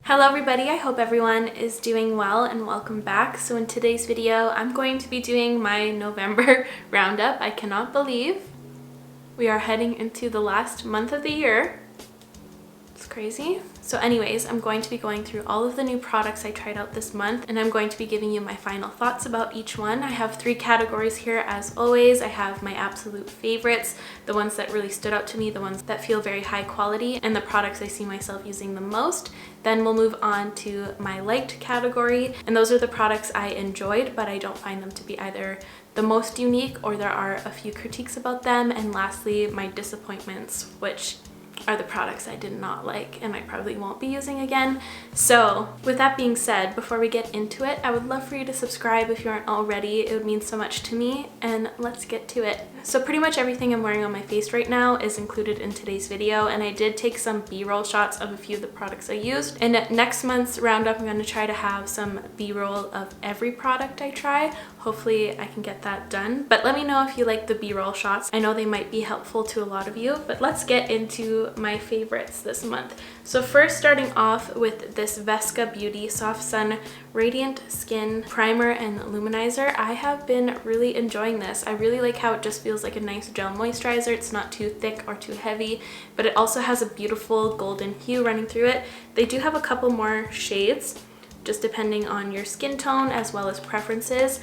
Hello everybody, I hope everyone is doing well and welcome back. So in today's video, I'm going to be doing my November roundup. I cannot believe we are heading into the last month of the year. It's crazy. So anyways, I'm going to be going through all of the new products I tried out this month, and I'm going to be giving you my final thoughts about each one. I have 3 categories here as always. I have my absolute favorites, the ones that really stood out to me, the ones that feel very high quality, and the products I see myself using the most. Then we'll move on to my liked category, and those are the products I enjoyed, but I don't find them to be either the most unique or there are a few critiques about them. And lastly, my disappointments, which are the products I did not like and I probably won't be using again. So with that being said, before we get into it, I would love for you to subscribe if you aren't already. It would mean so much to me, and let's get to it. So pretty much everything I'm wearing on my face right now is included in today's video, and I did take some b-roll shots of a few of the products I used. And next month's roundup, I'm going to try to have some b-roll of every product I try. Hopefully I can get that done. But let me know if you like the b-roll shots. I know they might be helpful to a lot of you, but let's get into my favorites this month. So first, starting off with this Vesca Beauty Soft Sun Radiant Skin Primer and Luminizer. I have been really enjoying this. I really like how it just feels like a nice gel moisturizer. It's not too thick or too heavy, but it also has a beautiful golden hue running through it. They do have a couple more shades, just depending on your skin tone as well as preferences.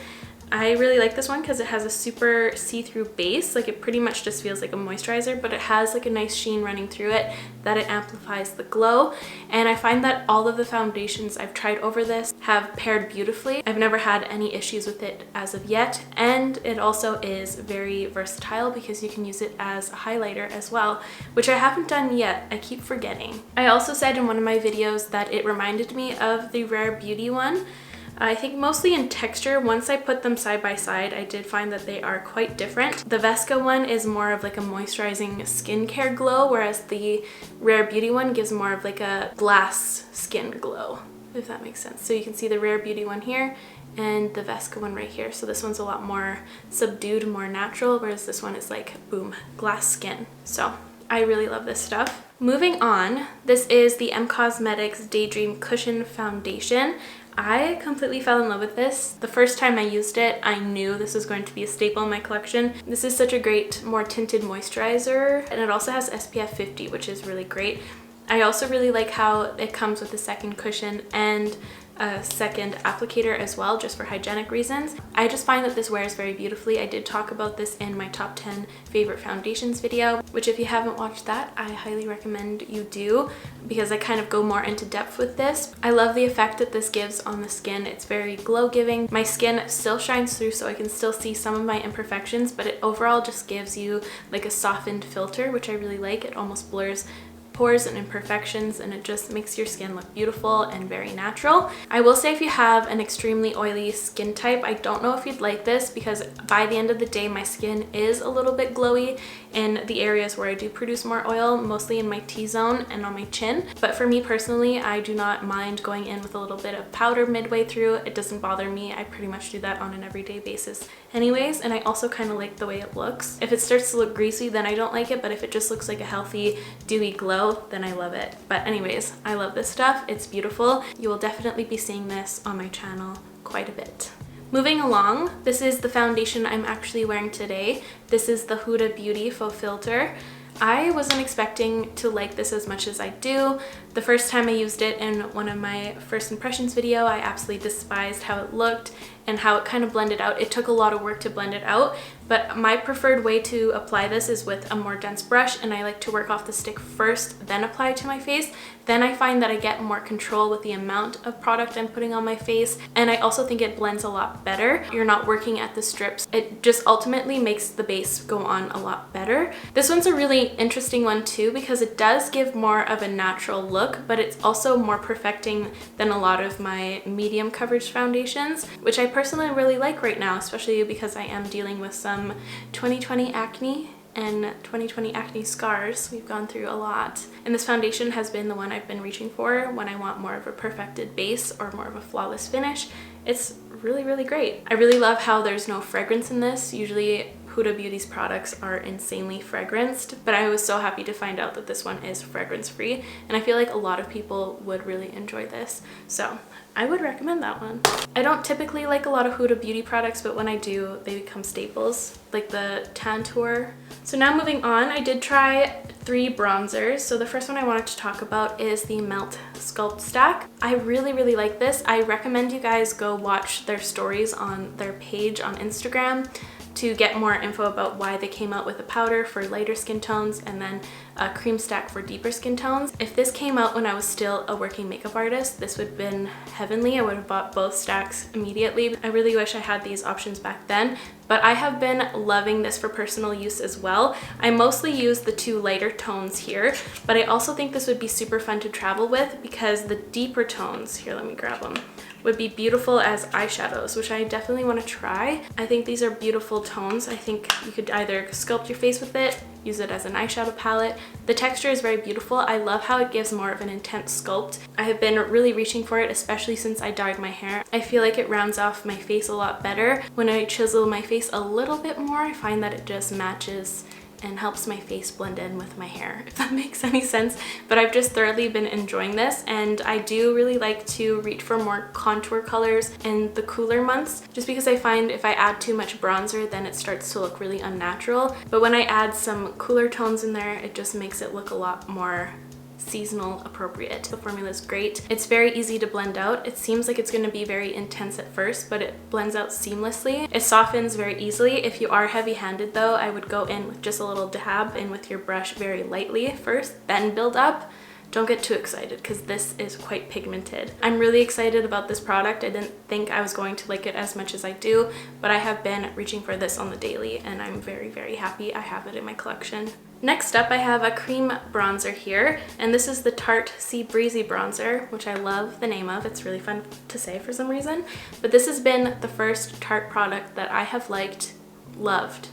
I really like this one because it has a super see-through base. Like, it pretty much just feels like a moisturizer, but it has like a nice sheen running through it that it amplifies the glow. And I find that all of the foundations I've tried over this have paired beautifully. I've never had any issues with it as of yet. And it also is very versatile because you can use it as a highlighter as well, which I haven't done yet. I keep forgetting. I also said in one of my videos that it reminded me of the Rare Beauty one. I think mostly in texture. Once I put them side by side, I did find that they are quite different. The Vesca one is more of like a moisturizing skincare glow, whereas the Rare Beauty one gives more of like a glass skin glow, if that makes sense. So you can see the Rare Beauty one here and the Vesca one right here. So this one's a lot more subdued, more natural, whereas this one is like, boom, glass skin. So I really love this stuff. Moving on, this is the M Cosmetics Daydream Cushion Foundation. I completely fell in love with this. The first time I used it, I knew this was going to be a staple in my collection. This is such a great, more tinted moisturizer, and it also has SPF 50, which is really great. I also really like how it comes with a second cushion and a second applicator as well, just for hygienic reasons. I just find that this wears very beautifully. I did talk about this in my top 10 favorite foundations video, which if you haven't watched that, I highly recommend you do, because I kind of go more into depth with this. I love the effect that this gives on the skin. It's very glow giving. My skin still shines through, so I can still see some of my imperfections, but it overall just gives you like a softened filter, which I really like. It almost blurs pores and imperfections, and it just makes your skin look beautiful and very natural. I will say, if you have an extremely oily skin type, I don't know if you'd like this, because by the end of the day my skin is a little bit glowy in the areas where I do produce more oil, mostly in my T-zone and on my chin. But for me personally, I do not mind going in with a little bit of powder midway through. It doesn't bother me. I pretty much do that on an everyday basis anyways, and I also kind of like the way it looks. If it starts to look greasy, then I don't like it, but if it just looks like a healthy dewy glow, then I love it. But anyways, I love this stuff. It's beautiful. You will definitely be seeing this on my channel quite a bit. Moving along, this is the foundation I'm actually wearing today. This is the Huda Beauty Faux Filter. I wasn't expecting to like this as much as I do. The first time I used it in one of my first impressions video, I absolutely despised how it looked and how it kind of blended out. It took a lot of work to blend it out, but my preferred way to apply this is with a more dense brush, and I like to work off the stick first, then apply it to my face. Then I find that I get more control with the amount of product I'm putting on my face, and I also think it blends a lot better. You're not working at the strips. It just ultimately makes the base go on a lot better. This one's a really interesting one too, because it does give more of a natural look, but it's also more perfecting than a lot of my medium coverage foundations, which I personally really like right now, especially because I am dealing with some 2020 acne and 2020 acne scars. We've gone through a lot, and this foundation has been the one I've been reaching for when I want more of a perfected base or more of a flawless finish. It's really, really great. I really love how there's no fragrance in this. Usually Huda Beauty's products are insanely fragranced, but I was so happy to find out that this one is fragrance free, and I feel like a lot of people would really enjoy this. So I would recommend that one. I don't typically like a lot of Huda Beauty products, but when I do, they become staples, like the Tan Tour. So now moving on, I did try 3 bronzers. So the first one I wanted to talk about is the Melt Sculpt Stack. I really like this. I recommend you guys go watch their stories on their page on Instagram to get more info about why they came out with a powder for lighter skin tones and then a cream stack for deeper skin tones. If this came out when I was still a working makeup artist, this would have been heavenly. I would have bought both stacks immediately. I really wish I had these options back then, but I have been loving this for personal use as well. I mostly use the 2 lighter tones here, but I also think this would be super fun to travel with because the deeper tones, here, let me grab them, would be beautiful as eyeshadows, which I definitely want to try. I think these are beautiful tones. I think you could either sculpt your face with it, use it as an eyeshadow palette. The texture is very beautiful. I love how it gives more of an intense sculpt. I have been really reaching for it, especially since I dyed my hair. I feel like it rounds off my face a lot better. When I chisel my face a little bit more, I find that it just matches and helps my face blend in with my hair, if that makes any sense. But I've just thoroughly been enjoying this, and I do really like to reach for more contour colors in the cooler months, just because I find if I add too much bronzer, then it starts to look really unnatural. But when I add some cooler tones in there, it just makes it look a lot more seasonal appropriate. The formula is great. It's very easy to blend out. It seems like it's going to be very intense at first, but it blends out seamlessly. It softens very easily. If you are heavy-handed though, I would go in with just a little dab in with your brush very lightly first, then build up. Don't get too excited because this is quite pigmented. I'm really excited about this product. I didn't think I was going to like it as much as I do, but I have been reaching for this on the daily, and I'm very happy I have it in my collection. Next up, I have a cream bronzer here, and this is the Tarte Sea Breezy bronzer, which I love the name of. It's really fun to say for some reason, but this has been the first Tarte product that I have loved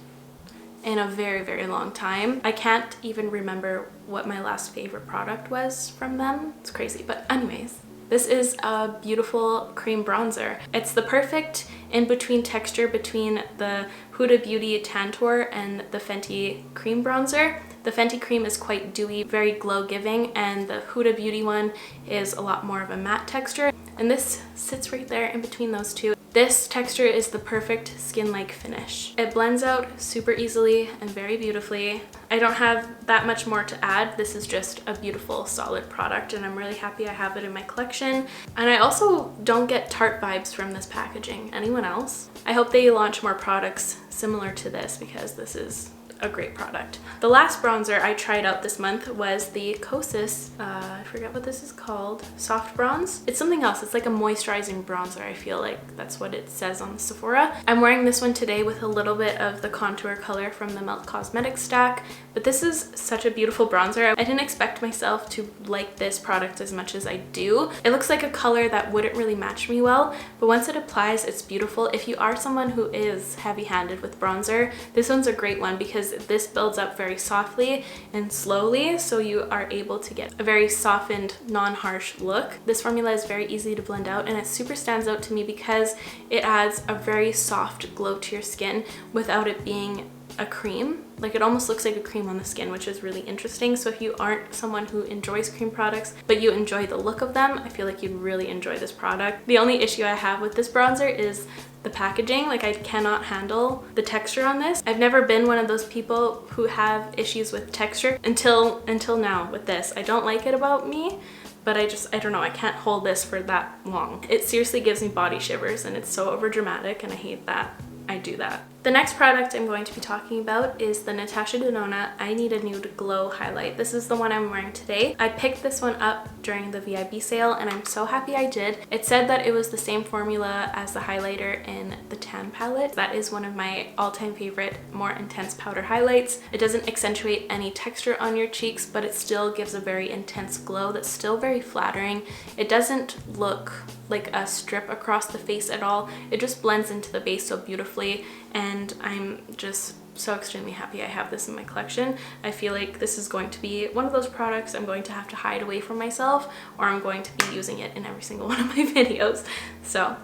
in a very long time. I can't even remember what my last favorite product was from them. It's crazy, but anyways. This is a beautiful cream bronzer. It's the perfect in-between texture between the Huda Beauty Tantour and the Fenty cream bronzer. The Fenty cream is quite dewy, very glow-giving, and the Huda Beauty one is a lot more of a matte texture. And this sits right there in between those two. This texture is the perfect skin-like finish. It blends out super easily and very beautifully. I don't have that much more to add. This is just a beautiful, solid product, and I'm really happy I have it in my collection. And I also don't get Tarte vibes from this packaging. Anyone else? I hope they launch more products similar to this because this is a great product. The last bronzer I tried out this month was the Kosas, I forget what this is called, Soft Bronze. It's something else. It's like a moisturizing bronzer. I feel like that's what it says on Sephora. I'm wearing this one today with a little bit of the contour color from the Melt Cosmetics stack, but this is such a beautiful bronzer. I didn't expect myself to like this product as much as I do. It looks like a color that wouldn't really match me well, but once it applies, it's beautiful. If you are someone who is heavy-handed with bronzer, this one's a great one because this builds up very softly and slowly, so you are able to get a very softened, non-harsh look. This formula is very easy to blend out, and it super stands out to me because it adds a very soft glow to your skin without it being a cream. Like, it almost looks like a cream on the skin, which is really interesting. So if you aren't someone who enjoys cream products but you enjoy the look of them, I feel like you'd really enjoy this product. The only issue I have with this bronzer is the packaging. Like, I cannot handle the texture on this. I've never been one of those people who have issues with texture until now with this. I don't like it about me, but I don't know, I can't hold this for that long. It seriously gives me body shivers, and it's so over dramatic, and I hate that I do that. The next product I'm going to be talking about is the Natasha Denona I Need a Nude Glow Highlight. This is the one I'm wearing today. I picked this one up during the VIB sale, and I'm so happy I did. It said that it was the same formula as the highlighter in the tan palette. That is one of my all-time favorite, more intense powder highlights. It doesn't accentuate any texture on your cheeks, but it still gives a very intense glow that's still very flattering. It doesn't look like a strip across the face at all. It just blends into the base so beautifully, and I'm just so extremely happy I have this in my collection. I feel like this is going to be one of those products I'm going to have to hide away from myself, or I'm going to be using it in every single one of my videos. So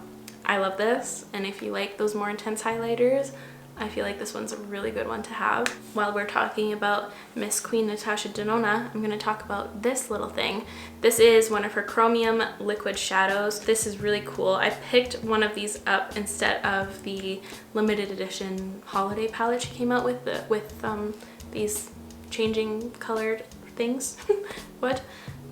I love this, and if you like those more intense highlighters, I feel like this one's a really good one to have. While we're talking about Miss Queen Natasha Denona, I'm going to talk about this little thing. This is one of her chromium liquid shadows. This is really cool. I picked one of these up instead of the limited edition holiday palette she came out with, these changing colored things. What?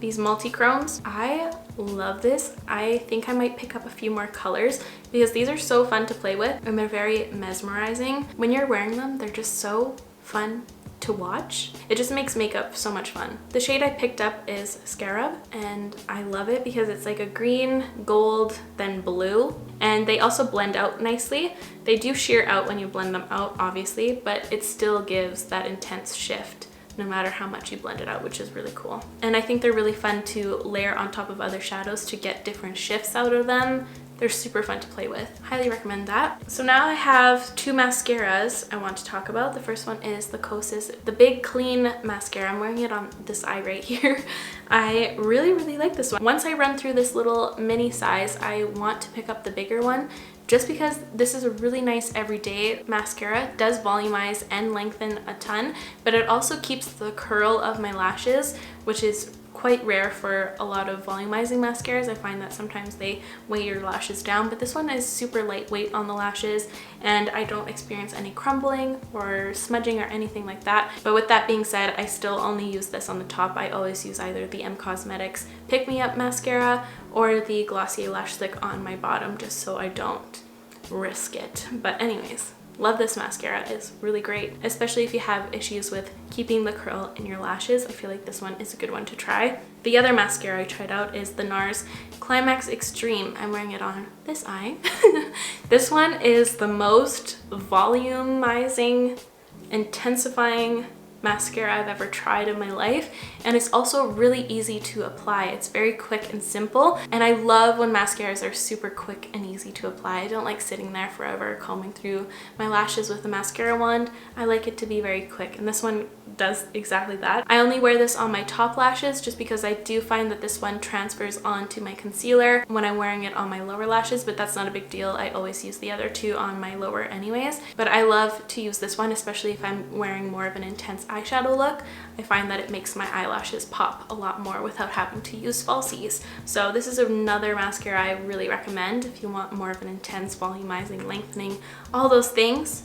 These multi-chromes. I love this. I think I might pick up a few more colors because these are so fun to play with and they're very mesmerizing. When you're wearing them, they're just so fun to watch. It just makes makeup so much fun. The shade I picked up is Scarab and I love it because it's like a green, gold, then blue, and they also blend out nicely. They do sheer out when you blend them out, obviously, but it still gives that intense shift no matter how much you blend it out, which is really cool. And I think they're really fun to layer on top of other shadows to get different shifts out of them. They're super fun to play with. Highly recommend that. So now I have two mascaras I want to talk about. The first one is the Kosas, the Big Clean Mascara. I'm wearing it on this eye right here. I really like this one. Once I run through this little mini size, I want to pick up the bigger one just because this is a really nice everyday mascara. It does volumize and lengthen a ton, but it also keeps the curl of my lashes, which is quite rare for a lot of volumizing mascaras. I find that sometimes they weigh your lashes down, but this one is super lightweight on the lashes and I don't experience any crumbling or smudging or anything like that. But with that being said, I still only use this on the top. I always use either the M Cosmetics Pick Me Up mascara or the Glossier Lash Stick on my bottom just so I don't risk it. But anyways, love this mascara. It's really great, especially if you have issues with keeping the curl in your lashes. I feel like this one is a good one to try. The other mascara I tried out is the NARS Climax Extreme. I'm wearing it on this eye. This one is the most volumizing, intensifying mascara I've ever tried in my life, and it's also really easy to apply. It's very quick and simple, and I love when mascaras are super quick and easy to apply. I don't like sitting there forever combing through my lashes with a mascara wand. I like it to be very quick, and this one does exactly that. I only wear this on my top lashes just because I do find that this one transfers onto my concealer when I'm wearing it on my lower lashes, but that's not a big deal. I always use the other two on my lower anyways, but I love to use this one, especially if I'm wearing more of an intense eyeshadow look. I find that it makes my eyelashes pop a lot more without having to use falsies. So this is another mascara I really recommend if you want more of an intense volumizing, lengthening, all those things.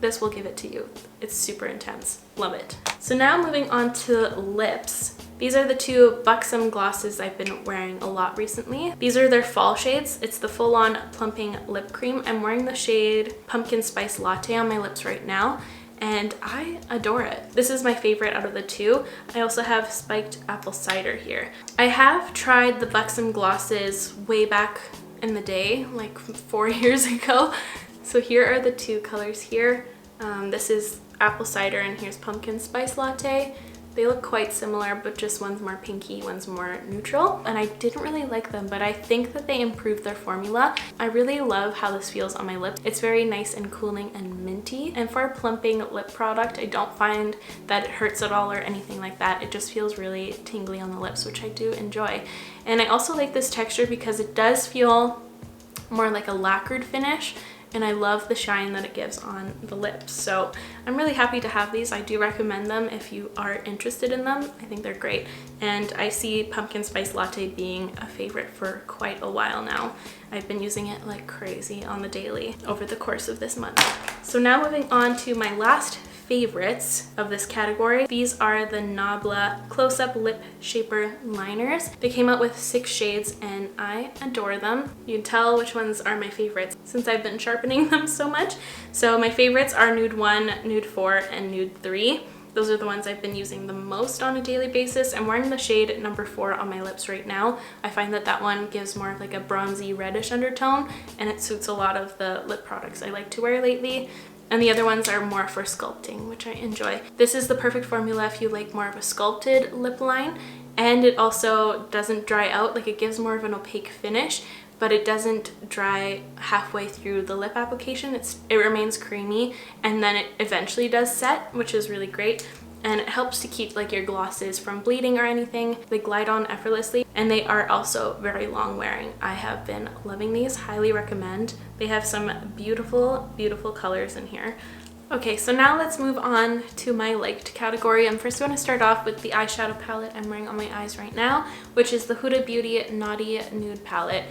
This will give it to you. It's super intense. Love it. So now moving on to lips. These are the two Buxom glosses I've been wearing a lot recently. These are their fall shades. It's the Full On Plumping Lip Cream. I'm wearing the shade Pumpkin Spice Latte on my lips right now, and I adore it. This is my favorite out of the two. I also have Spiked Apple Cider here. I have tried the Buxom glosses way back in the day, like 4 years ago. So here are the two colors here. This is Apple Cider and here's Pumpkin Spice Latte. They look quite similar, but just one's more pinky, one's more neutral. And I didn't really like them, but I think that they improved their formula. I really love how this feels on my lips. It's very nice and cooling and minty. And for a plumping lip product, I don't find that it hurts at all or anything like that. It just feels really tingly on the lips, which I do enjoy. And I also like this texture because it does feel more like a lacquered finish, and I love the shine that it gives on the lips. So I'm really happy to have these. I do recommend them if you are interested in them. I think they're great. And I see Pumpkin Spice Latte being a favorite for quite a while now. I've been using it like crazy on the daily over the course of this month. So now moving on to my last favorites of this category. These are the Nabla Close-Up Lip Shaper Liners. They came out with 6 shades and I adore them. You can tell which ones are my favorites since I've been sharpening them so much. So my favorites are Nude 1, Nude 4, and Nude 3. Those are the ones I've been using the most on a daily basis. I'm wearing the shade number 4 on my lips right now. I find that that one gives more of like a bronzy reddish undertone, and it suits a lot of the lip products I like to wear lately. And the other ones are more for sculpting, which I enjoy. This is the perfect formula if you like more of a sculpted lip line, and it also doesn't dry out. Like, it gives more of an opaque finish, but it doesn't dry halfway through the lip application. It remains creamy, and then it eventually does set, which is really great. and it helps to keep like your glosses from bleeding or anything. They glide on effortlessly, and they are also very long wearing. I have been loving these, highly recommend. They have some beautiful, beautiful colors in here. Okay, so now let's move on to my liked category. I'm first going to start off with the eyeshadow palette I'm wearing on my eyes right now, which is the Huda Beauty Naughty Nude palette.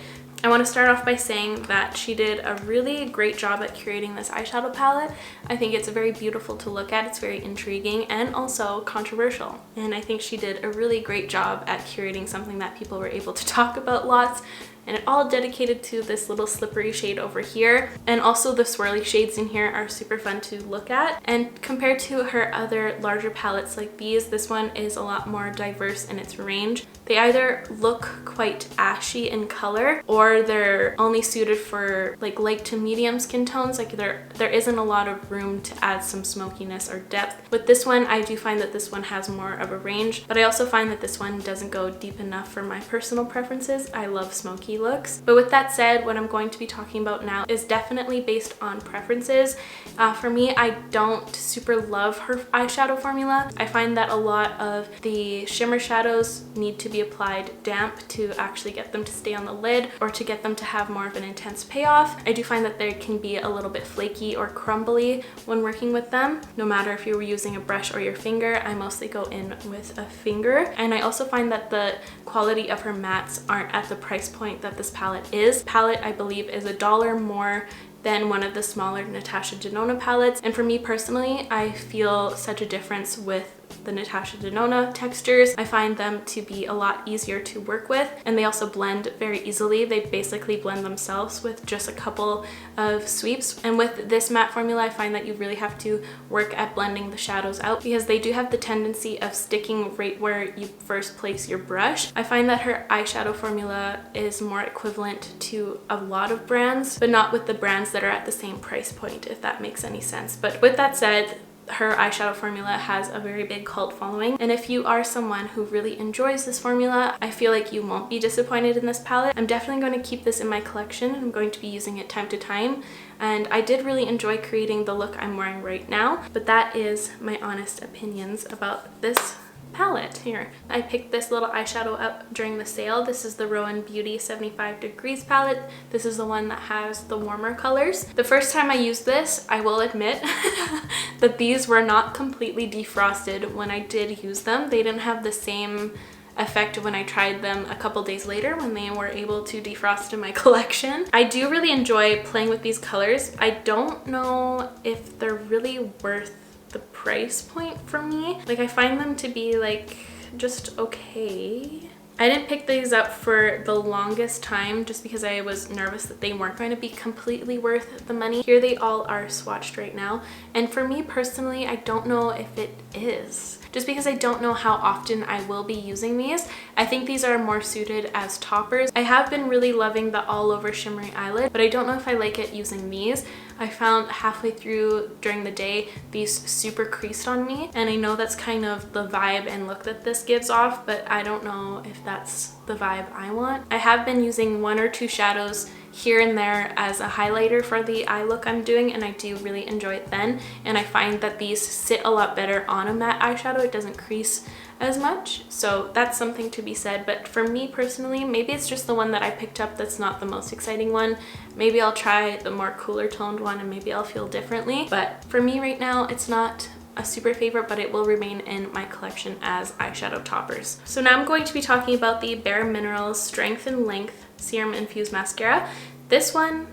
I want to start off by saying that she did a really great job at curating this eyeshadow palette. I think it's very beautiful to look at, it's very intriguing and also controversial. And I think she did a really great job at curating something that people were able to talk about lots, and it all dedicated to this little slippery shade over here. And also the swirly shades in here are super fun to look at. And compared to her other larger palettes like these, this one is a lot more diverse in its range. They either look quite ashy in color, or they're only suited for like light to medium skin tones. Like there isn't a lot of room to add some smokiness or depth. With this one, I do find that this one has more of a range, but I also find that this one doesn't go deep enough for my personal preferences. I love smoky looks. But with that said, what I'm going to be talking about now is definitely based on preferences. For me, I don't super love her eyeshadow formula. I find that a lot of the shimmer shadows need to be applied damp to actually get them to stay on the lid or to get them to have more of an intense payoff. I do find that they can be a little bit flaky or crumbly when working with them. No matter if you were using a brush or your finger, I mostly go in with a finger. And I also find that the quality of her mattes aren't at the price point that this palette is. Palette, I believe, is $1 more than one of the smaller Natasha Denona palettes. And for me personally, I feel such a difference with the Natasha Denona textures. I find them to be a lot easier to work with, and they also blend very easily. They basically blend themselves with just a couple of sweeps. And with this matte formula, I find that you really have to work at blending the shadows out because they do have the tendency of sticking right where you first place your brush. I find that her eyeshadow formula is more equivalent to a lot of brands, but not with the brands that are at the same price point, if that makes any sense. But with that said, her eyeshadow formula has a very big cult following, and if you are someone who really enjoys this formula, I feel like you won't be disappointed in this palette. I'm definitely going to keep this in my collection. I'm going to be using it time to time, and I did really enjoy creating the look I'm wearing right now. But that is my honest opinions about this palette here. I picked this little eyeshadow up during the sale. This is the Rowan Beauty 75 Degrees palette. This is the one that has the warmer colors. The first time I used this, I will admit that these were not completely defrosted when I did use them. They didn't have the same effect when I tried them a couple days later when they were able to defrost in my collection. I do really enjoy playing with these colors. I don't know if they're really worth the price point for me. Like, I find them to be like just okay. I didn't pick these up for the longest time just because I was nervous that they weren't going to be completely worth the money. Here they all are swatched right now, and for me personally, I don't know if it is. Just because I don't know how often I will be using these. I think these are more suited as toppers. I have been really loving the all over shimmery eyelid, but I don't know if I like it using these. I found halfway through during the day these super creased on me, and I know that's kind of the vibe and look that this gives off, but I don't know if that's the vibe I want. I have been using one or two shadows here and there as a highlighter for the eye look I'm doing, and I do really enjoy it then, and I find that these sit a lot better on a matte eyeshadow. It doesn't crease as much, so that's something to be said. But for me personally, maybe it's just the one that I picked up that's not the most exciting one. Maybe I'll try the more cooler toned one and maybe I'll feel differently, but for me right now it's not a super favorite, but it will remain in my collection as eyeshadow toppers. So now I'm going to be talking about the Bare Minerals Strength and Length Serum Infused Mascara. This one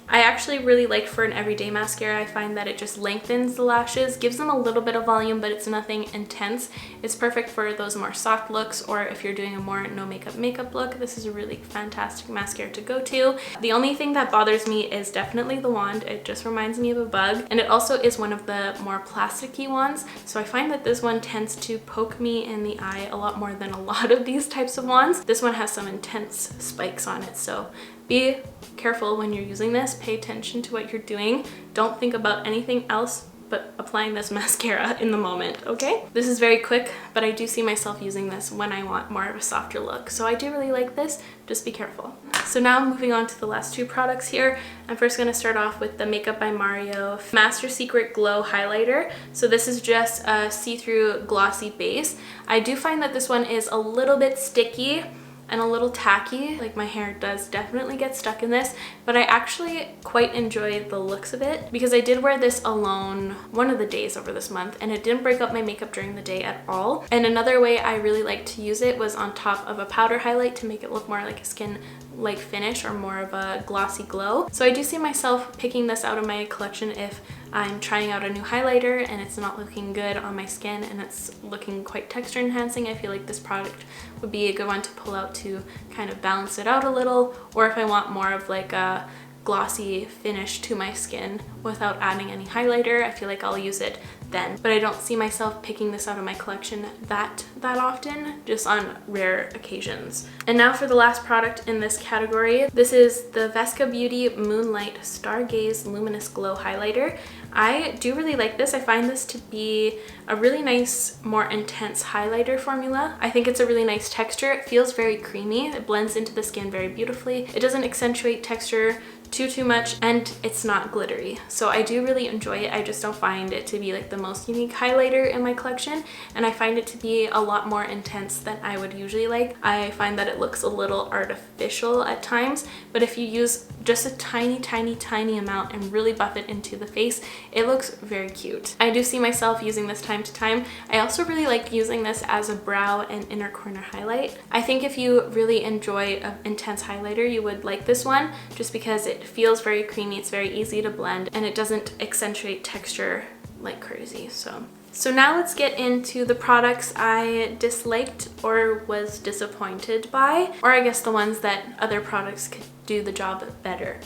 I actually really like for an everyday mascara. I find that it just lengthens the lashes, gives them a little bit of volume, but it's nothing intense. It's perfect for those more soft looks, or if you're doing a more no makeup look, this is a really fantastic mascara to go to. The only thing that bothers me is definitely the wand. It just reminds me of a bug, and it also is one of the more plasticky ones, so I find that this one tends to poke me in the eye a lot more than a lot of these types of wands. This one has some intense spikes on it, so be careful when you're using this. Pay attention to what you're doing. Don't think about anything else but applying this mascara in the moment, okay? This is very quick, but I do see myself using this when I want more of a softer look. So I do really like this, just be careful. So now moving on to the last two products here. I'm first gonna start off with the Makeup by Mario Master Secret Glow Highlighter. So this is just a see-through glossy base. I do find that this one is a little bit sticky and a little tacky, like my hair does definitely get stuck in this, but I actually quite enjoy the looks of it because I did wear this alone one of the days over this month and it didn't break up my makeup during the day at all. And another way I really like to use it was on top of a powder highlight to make it look more like a skin-like finish or more of a glossy glow. So I do see myself picking this out of my collection if I'm trying out a new highlighter and it's not looking good on my skin and it's looking quite texture enhancing. I feel like this product would be a good one to pull out to kind of balance it out a little, or if I want more of like a glossy finish to my skin without adding any highlighter, I feel like I'll use it then. But I don't see myself picking this out of my collection that often, just on rare occasions. And now for the last product in this category. This is the Vesca Beauty Moonlight Stargaze Luminous Glow Highlighter. I do really like this. I find this to be a really nice, more intense highlighter formula. I think it's a really nice texture. It feels very creamy. It blends into the skin very beautifully. It doesn't accentuate texture too much, and it's not glittery. So I do really enjoy it. I just don't find it to be like the most unique highlighter in my collection, and I find it to be a lot more intense than I would usually like. I find that it looks a little artificial at times, but if you use just a tiny amount and really buff it into the face, it looks very cute. I do see myself using this time to time. I also really like using this as a brow and inner corner highlight. I think if you really enjoy an intense highlighter, you would like this one just because it feels very creamy, it's very easy to blend, and it doesn't accentuate texture like crazy. So now let's get into the products I disliked or was disappointed by, or I guess the ones that other products could do the job better.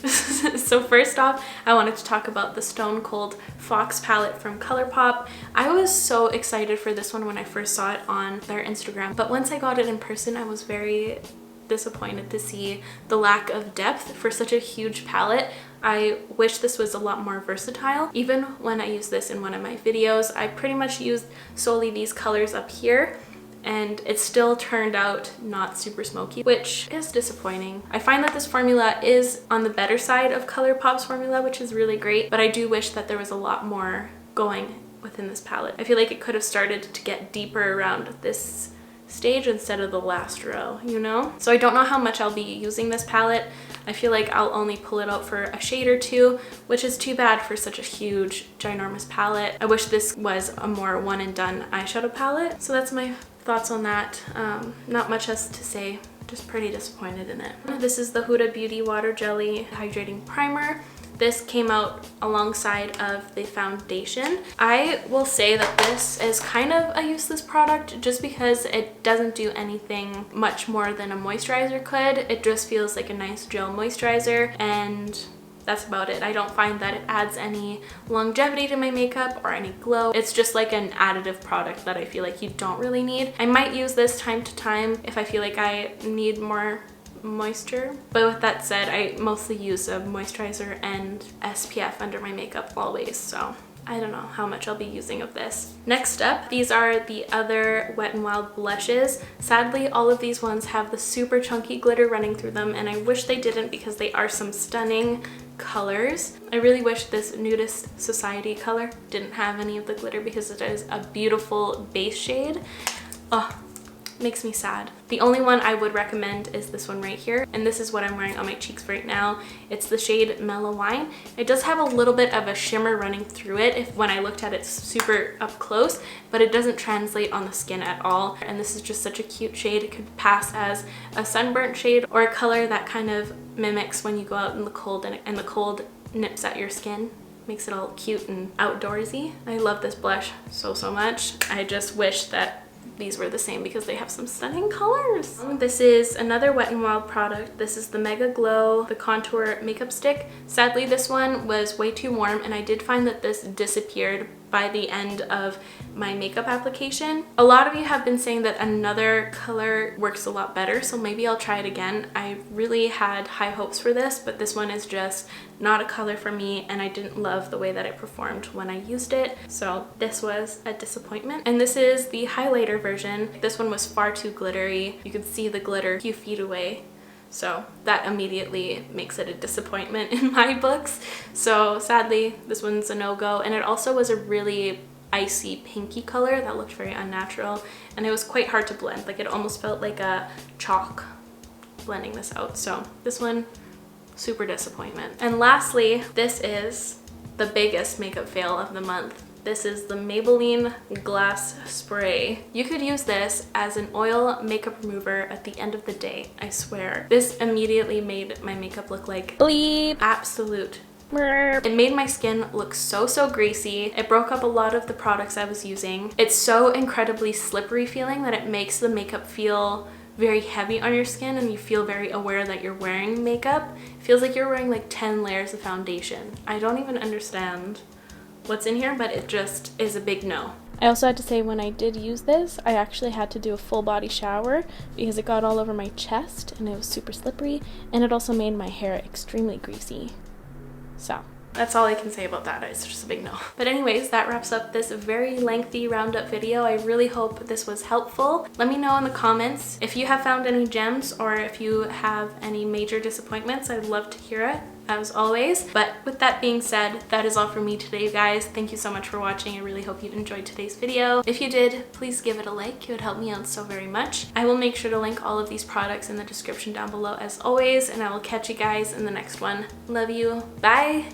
So first off, I wanted to talk about the Stone Cold Fox palette from ColourPop. I was so excited for this one when I first saw it on their Instagram, but once I got it in person, I was very disappointed to see the lack of depth for such a huge palette. I wish this was a lot more versatile. Even when I used this in one of my videos, I pretty much used solely these colors up here, and it still turned out not super smoky, which is disappointing. I find that this formula is on the better side of ColourPop's formula, which is really great, but I do wish that there was a lot more going within this palette. I feel like it could have started to get deeper around this stage instead of the last row, you know? So I don't know how much I'll be using this palette. I feel like I'll only pull it out for a shade or two, which is too bad for such a huge, ginormous palette. I wish this was a more one and done eyeshadow palette. So that's my thoughts on that. Not much else to say, just pretty disappointed in it. This is the Huda Beauty Water Jelly Hydrating Primer. This came out alongside of the foundation. I will say that this is kind of a useless product just because it doesn't do anything much more than a moisturizer could. It just feels like a nice gel moisturizer, and that's about it. I don't find that it adds any longevity to my makeup or any glow. It's just like an additive product that I feel like you don't really need. I might use this time to time if I feel like I need more moisture, but with that said, I mostly use a moisturizer and SPF under my makeup always, so I don't know how much I'll be using of this. Next up, these are the other Wet n Wild blushes. Sadly, all of these ones have the super chunky glitter running through them, and I wish they didn't because they are some stunning colors. I really wish this Nudist Society color didn't have any of the glitter because it is a beautiful base shade. Oh, makes me sad. The only one I would recommend is this one right here, and this is what I'm wearing on my cheeks right now. It's the shade Mellow Wine. It does have a little bit of a shimmer running through it when I looked at it super up close, but it doesn't translate on the skin at all. And this is just such a cute shade. It could pass as a sunburnt shade or a color that kind of mimics when you go out in the cold and the cold nips at your skin. Makes it all cute and outdoorsy. I love this blush so much. I just wish that these were the same because they have some stunning colors. This is another Wet n Wild product. This is the Mega Glow, the contour makeup stick. Sadly, this one was way too warm, and I did find that this disappeared by the end of my makeup application. A lot of you have been saying that another color works a lot better, so maybe I'll try it again. I really had high hopes for this, but this one is just not a color for me, and I didn't love the way that it performed when I used it, so this was a disappointment. And this is the highlighter version. This one was far too glittery. You could see the glitter a few feet away, so that immediately makes it a disappointment in my books. So sadly, this one's a no-go. And it also was a really icy pinky color that looked very unnatural, and it was quite hard to blend. Like, it almost felt like a chalk blending this out. So this one, super disappointment. And lastly, this is the biggest makeup fail of the month. This is the Maybelline Glass Spray. You could use this as an oil makeup remover at the end of the day, I swear. This immediately made my makeup look like bleep. Absolute. It made my skin look so greasy. It broke up a lot of the products I was using. It's so incredibly slippery feeling that it makes the makeup feel very heavy on your skin, and you feel very aware that you're wearing makeup. It feels like you're wearing like 10 layers of foundation. I don't even understand what's in here, but it just is a big no. I also had to say, when I did use this, I actually had to do a full body shower because it got all over my chest and it was super slippery, and it also made my hair extremely greasy. So that's all I can say about that. It's just a big no. But anyways, that wraps up this very lengthy roundup video. I really hope this was helpful. Let me know in the comments if you have found any gems or if you have any major disappointments. I'd love to hear it, as always. But with that being said, that is all for me today, guys. Thank you so much for watching. I really hope you enjoyed today's video. If you did, please give it a like. It would help me out so very much. I will make sure to link all of these products in the description down below as always, and I will catch you guys in the next one. Love you. Bye!